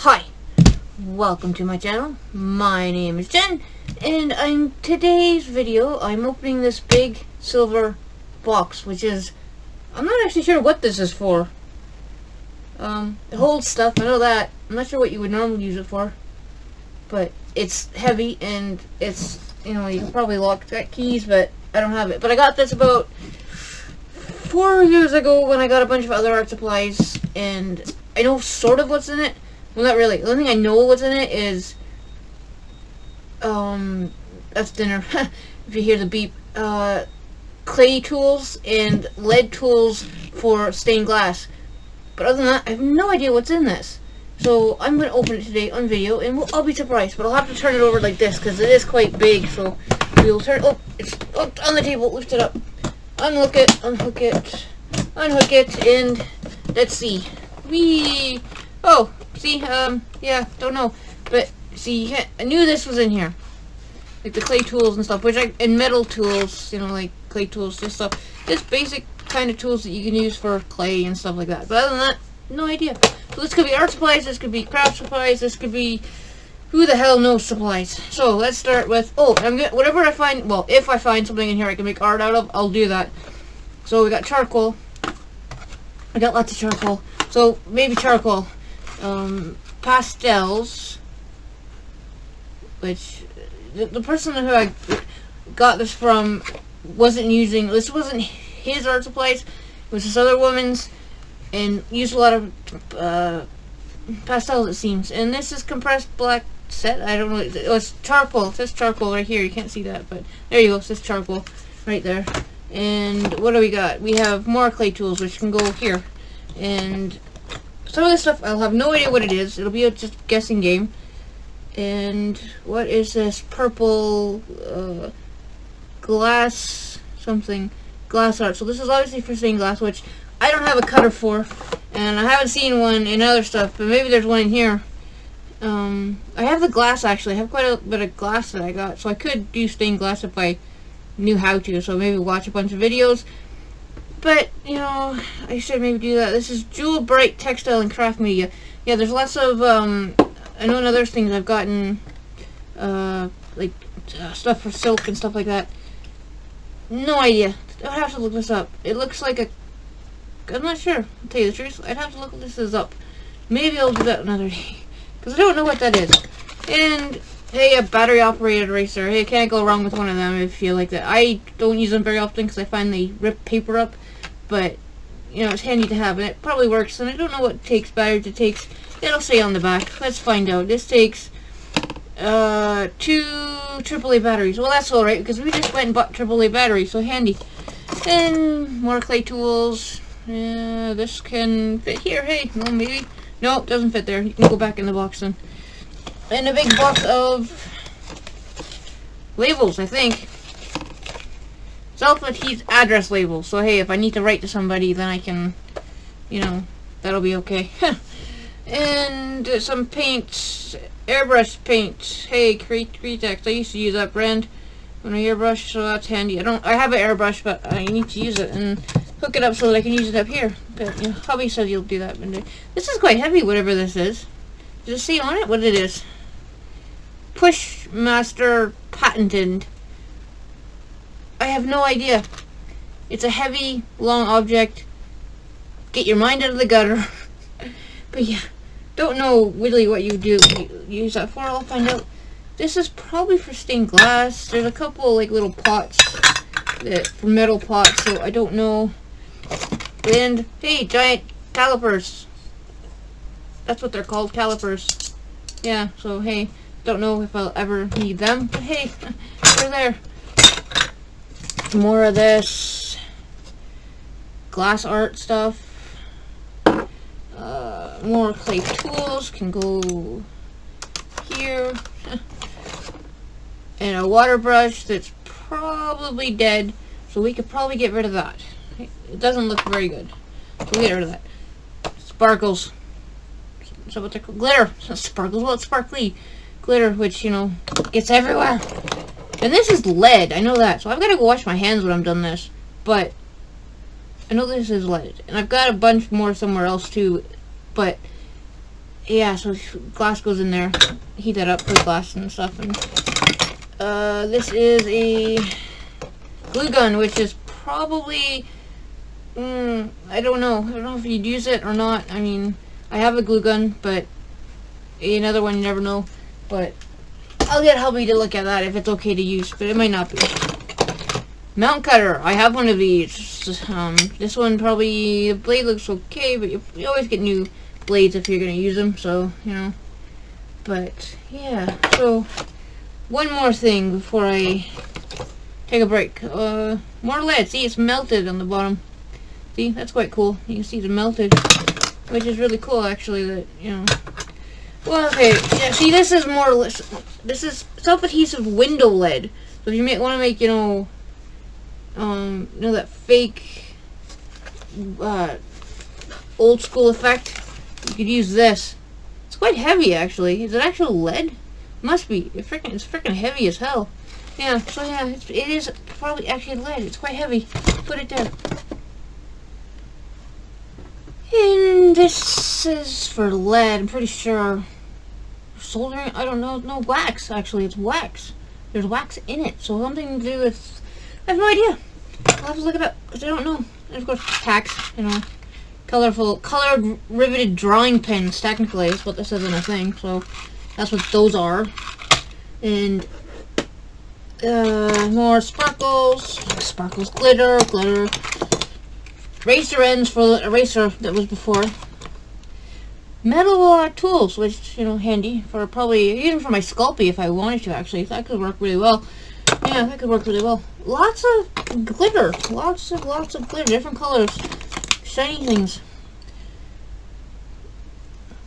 Hi, welcome to my channel. My name is Jen, and in today's video I'm opening this big silver box, which is, I'm not actually sure what this is for. It holds stuff, I know that. I'm not sure what you would normally use it for, but it's heavy and it's, you know, you can probably lock that keys, but I don't have it. But I got this about 4 years ago when I got a bunch of other art supplies, and I know sort of what's in it. Well, not really. The only thing I know what's in it is, that's dinner. If you hear the beep, clay tools and lead tools for stained glass. But other than that, I have no idea what's in this. So I'm going to open it today on video, and I'll be surprised. But I'll have to turn it over like this, because it is quite big. So we'll turn, oh, it's on the table, lift it up. Unhook it, unhook it, and let's see. See, yeah, don't know. But, see, I knew this was in here. Like the clay tools and stuff, and metal tools, you know, like clay tools, just stuff. Just basic kind of tools that you can use for clay and stuff like that. But other than that, no idea. So this could be art supplies, this could be craft supplies, this could be who the hell knows supplies. So let's start with, whatever I find, well, if I find something in here I can make art out of, I'll do that. So we got charcoal. I got lots of charcoal. So maybe charcoal. Pastels, which the person who I got this from wasn't using, this wasn't his art supplies, it was this other woman's, and used a lot of pastels, it seems. And this is compressed black set, I don't know, it's charcoal, it says charcoal right here, you can't see that, but there you go, it says charcoal right there. And what do we got? We have more clay tools, which can go here, and some of this stuff, I'll have no idea what it is. It'll be a just guessing game. And what is this purple glass something? Glass art. So this is obviously for stained glass, which I don't have a cutter for. And I haven't seen one in other stuff, but maybe there's one in here. I have the glass actually. I have quite a bit of glass that I got. So I could do stained glass if I knew how to. So maybe watch a bunch of videos. But, you know, I should maybe do that. This is Jewel Bright Textile and Craft Media. Yeah, there's lots of, I know other things I've gotten, stuff for silk and stuff like that. No idea. I'd have to look this up. It looks like I'm not sure. I'll tell you the truth. I'd have to look this up. Maybe I'll do that another day. Because I don't know what that is. And, hey, a battery operated eraser. Hey, can't go wrong with one of them if you like that. I don't use them very often because I find they rip paper up. But, you know, it's handy to have, and it probably works. And I don't know what batteries it takes. It'll say on the back. Let's find out. This takes 2 AAA batteries. Well, that's alright, because we just went and bought AAA batteries, so handy. Then, more clay tools. This can fit here. Hey, no, maybe. No, it doesn't fit there. You can go back in the box then. And a big box of labels, I think. Self-adhesive address labels. So, hey, if I need to write to somebody, then I can, you know, that'll be okay. And some paint, airbrush paint. Hey, Cretex. I used to use that brand when I airbrush, so that's handy. I have an airbrush, but I need to use it and hook it up so that I can use it up here. But, you know, hubby says you'll do that one day. This is quite heavy, whatever this is. Does it say on it what it is? Pushmaster patented. I have no idea. It's a heavy, long object. Get your mind out of the gutter. But yeah, don't know really what you use that for. I'll find out. This is probably for stained glass. There's a couple like little pots for metal pots, so I don't know. And hey, giant calipers. That's what they're called, calipers. Yeah, so hey, don't know if I'll ever need them, but hey, they're there. More of this glass art stuff. More clay tools can go here. And a water brush that's probably dead, so we could probably get rid of that. It doesn't look very good, so we'll get rid of that. Sparkles. So what they're called? Glitter. It's not sparkles, well, it's sparkly. Glitter, which, you know, gets everywhere. And this is lead, I know that. So I've got to go wash my hands when I'm done this. But I know this is lead. And I've got a bunch more somewhere else too. But yeah, so glass goes in there. Heat that up for glass and stuff. And this is a glue gun, which is probably, I don't know if you'd use it or not. I mean, I have a glue gun, but another one, you never know. But I'll get Hubby to look at that if it's okay to use, but it might not be. Mountain cutter. I have one of these. This one probably, the blade looks okay, but you always get new blades if you're going to use them, so, you know. But, yeah. So, one more thing before I take a break. More lead. See, it's melted on the bottom. See, that's quite cool. You can see it's melted, which is really cool, actually, that, you know. Well, okay, yeah, see, this is more or less, this is self-adhesive window lead. So if you want to make, you know, that fake, old school effect, you could use this. It's quite heavy, actually. Is it actual lead? Must be. It's freaking heavy as hell. Yeah, so yeah, it is probably actually lead. It's quite heavy. Put it there. And this is for lead, I'm pretty sure. Soldering, I don't know. No, wax, actually. It's wax. There's wax in it, so something to do with, I have no idea. I'll have to look it up, because I don't know. And of course, tacks, you know. Colored riveted drawing pens, technically, is what this is in a thing, so that's what those are. And, more sparkles, glitter, eraser ends for the eraser that was before. Metal tools, which, you know, handy for probably, even for my Sculpey if I wanted to, actually. That could work really well. Yeah, that could work really well. Lots of glitter. Lots of glitter. Different colors. Shiny things.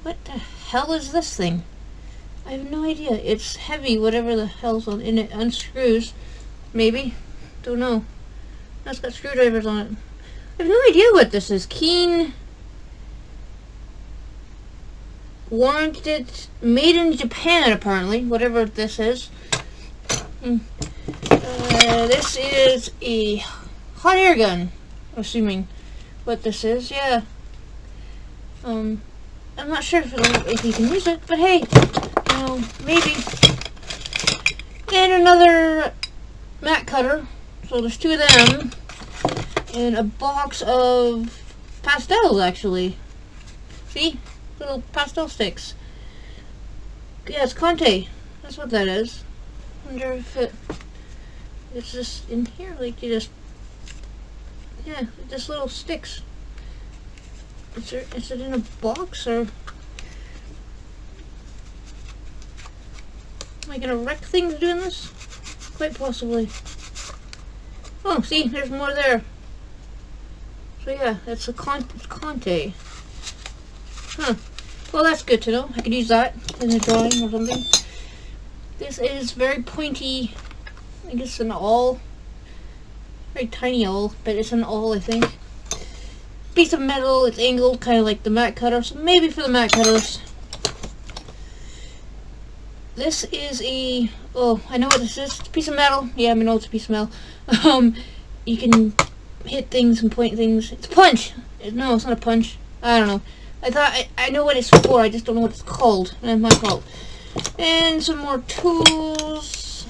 What the hell is this thing? I have no idea. It's heavy, whatever the hell's in it. Unscrews. Maybe. Don't know. That's got screwdrivers on it. I have no idea what this is. Keen. Warranted. Made in Japan, apparently. Whatever this is. This is a hot air gun. Assuming what this is. Yeah. I'm not sure if you can use it, but hey. You know, maybe. And another mat cutter. So there's two of them. And a box of pastels, actually. See? Little pastel sticks. Yeah, it's Conte. That's what that is. Wonder if it's just in here, like you just, yeah, just little sticks. Is it in a box, or am I gonna wreck things doing this? Quite possibly. Oh, see, there's more there. So yeah, that's a Conte. Huh. Well, that's good to know. I could use that in a drawing or something. This is very pointy. I guess an awl. Very tiny awl, but it's an awl, I think. Piece of metal. It's angled, kind of like the mat cutter. So maybe for the mat cutters. This is a, oh, I know what this is. It's a piece of metal. Yeah, I know it's a piece of metal. You can hit things and point things. It's a punch. No, it's not a punch. I don't know. I know what it's for. I just don't know what it's called. That's my fault. And some more tools.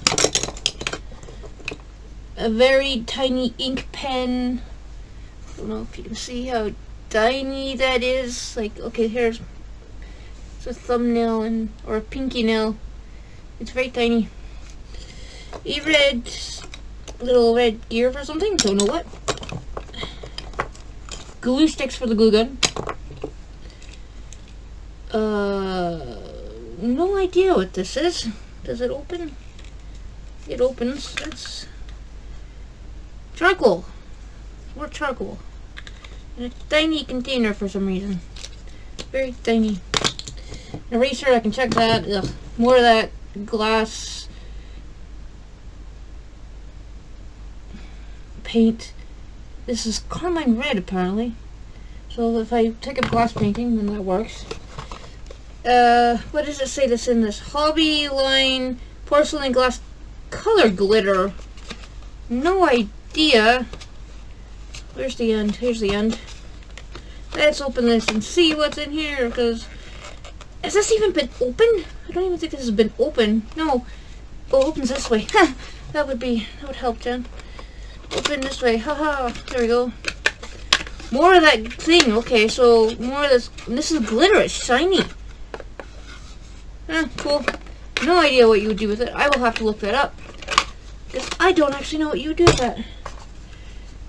A very tiny ink pen. I don't know if you can see how tiny that is. Like, okay, here's a thumbnail or a pinky nail. It's very tiny. A little red gear for something. Don't know what. Glue sticks for the glue gun. No idea what this is. Does it open? It opens. That's charcoal. More charcoal. In a tiny container for some reason. Very tiny. An eraser, I can check that. Ugh. More of that glass paint. This is carmine red, apparently. So if I take up glass painting, then that works. What does it say that's in this? Hobby line porcelain glass color glitter. No idea. Where's the end? Here's the end. Let's open this and see what's in here, because Has this even been open? I don't even think this has been open. No. Oh, it opens this way. That would help, Jen. Open this way. Haha. There we go. More of that thing. Okay, so more of this. This is glitter. It's shiny. Cool. No idea what you would do with it. I will have to look that up. Because I don't actually know what you would do with that.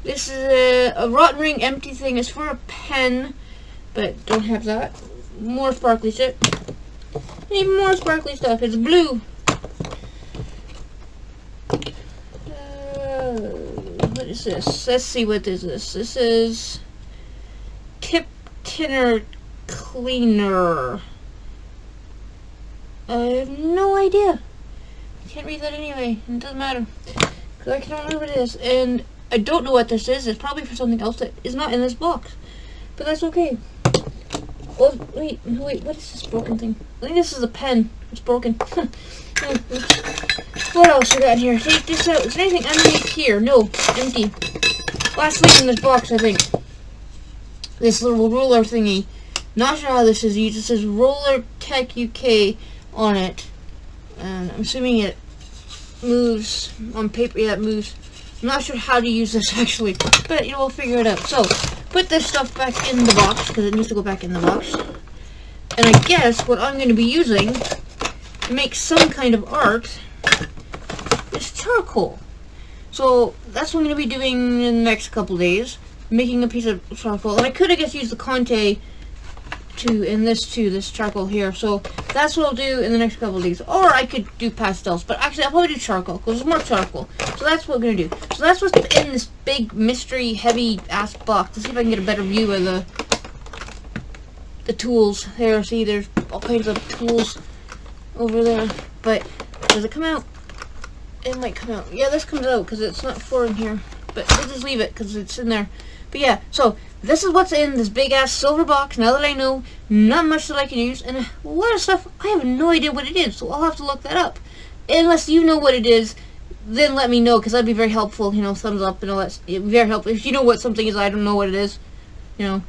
This is a rotten ring empty thing. It's for a pen. But don't have that. More sparkly shit. Need more sparkly stuff. It's blue. What is this? Let's see, what is this? This is tip tinner cleaner. I have no idea. I can't read that anyway. It doesn't matter. Because I can't remember what it is. And I don't know what this is. It's probably for something else that is not in this box. But that's okay. Oh, wait, what is this broken thing? I think this is a pen. It's broken. What else we got in here? Take this out. Is there anything underneath here? No, empty. Last thing in this box, I think. This little ruler thingy. Not sure how this is used. It says Roller Tech UK on it. And I'm assuming it moves on paper. Yeah, it moves. I'm not sure how to use this actually, but you know, we'll figure it out. So, put this stuff back in the box because it needs to go back in the box. And I guess what I'm going to be using to make some kind of art is charcoal. So that's what I'm going to be doing in the next couple days, making a piece of charcoal. And I could, I guess, use the Conte this charcoal here. So that's what I'll do in the next couple of days. Or I could do pastels, but actually I'll probably do charcoal because there's more charcoal. So that's what we're gonna do. So that's what's in this big mystery heavy ass box. Let's see if I can get a better view of the tools. There, see, there's all kinds of tools over there. But does it come out? It might come out. Yeah, this comes out because it's not four in here. But we'll just leave it because it's in there. But yeah, so this is what's in this big ass silver box. Now that I know not much that I can use, and a lot of stuff I have no idea what it is, so I'll have to look that up. Unless you know what it is, then let me know, because that'd be very helpful. You know, thumbs up and all that. It'd be very helpful. If you know what something is, I don't know what it is. You know.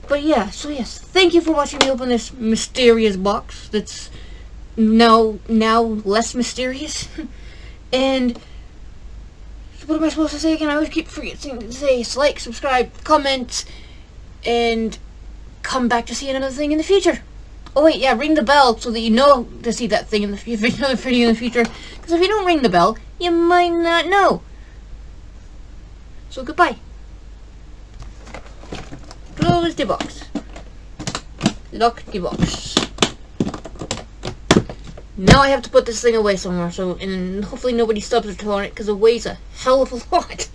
But yeah, so yes, thank you for watching me open this mysterious box that's now less mysterious. And what am I supposed to say again? I always keep forgetting to say like, subscribe, comment, and come back to see another thing in the future. Oh wait, yeah, ring the bell so that you know to see that thing in the another video in the future. Because if you don't ring the bell, you might not know. So goodbye. Close the box. Lock the box. Now I have to put this thing away somewhere, so, and hopefully nobody stubs their toe on it, because it weighs a hell of a lot.